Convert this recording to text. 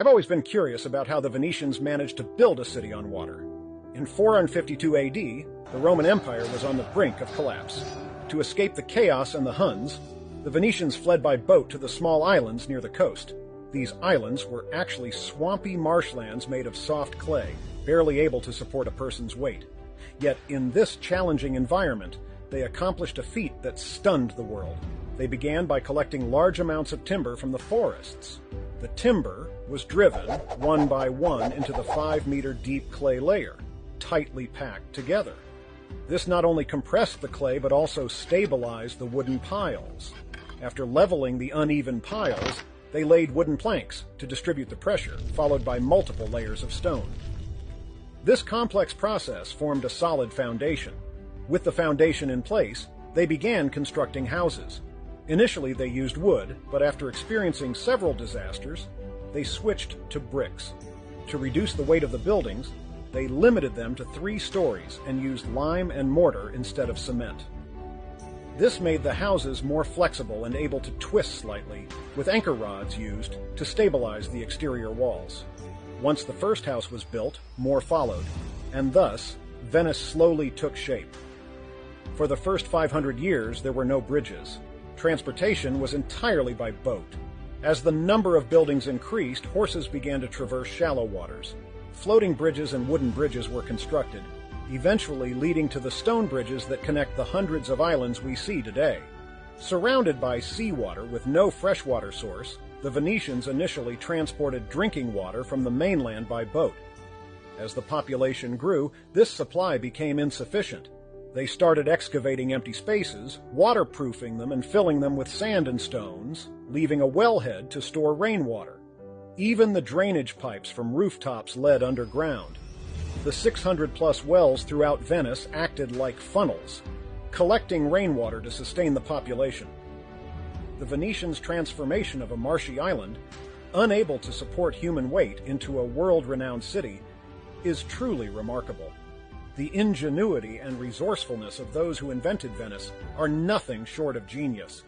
I've always been curious about how the Venetians managed to build a city on water. In 452 AD, the Roman Empire was on the brink of collapse. To escape the chaos and the Huns, the Venetians fled by boat to the small islands near the coast. These islands were actually swampy marshlands made of soft clay, barely able to support a person's weight. Yet in this challenging environment, they accomplished a feat that stunned the world. They began by collecting large amounts of timber from the forests. The timber was driven, one by one, into the 5-meter deep clay layer, tightly packed together. This not only compressed the clay, but also stabilized the wooden piles. After leveling the uneven piles, they laid wooden planks to distribute the pressure, followed by multiple layers of stone. This complex process formed a solid foundation. With the foundation in place, they began constructing houses. Initially, they used wood, but after experiencing several disasters, they switched to bricks. To reduce the weight of the buildings, they limited them to 3 stories and used lime and mortar instead of cement. This made the houses more flexible and able to twist slightly, with anchor rods used to stabilize the exterior walls. Once the first house was built, more followed, and thus, Venice slowly took shape. For the first 500 years, there were no bridges. Transportation was entirely by boat. As the number of buildings increased, horses began to traverse shallow waters. Floating bridges and wooden bridges were constructed, eventually leading to the stone bridges that connect the hundreds of islands we see today. Surrounded by seawater with no freshwater source, the Venetians initially transported drinking water from the mainland by boat. As the population grew, this supply became insufficient. They started excavating empty spaces, waterproofing them and filling them with sand and stones, leaving a wellhead to store rainwater. Even the drainage pipes from rooftops led underground. The 600-plus wells throughout Venice acted like funnels, collecting rainwater to sustain the population. The Venetians' transformation of a marshy island, unable to support human weight, into a world-renowned city is truly remarkable. The ingenuity and resourcefulness of those who invented Venice are nothing short of genius.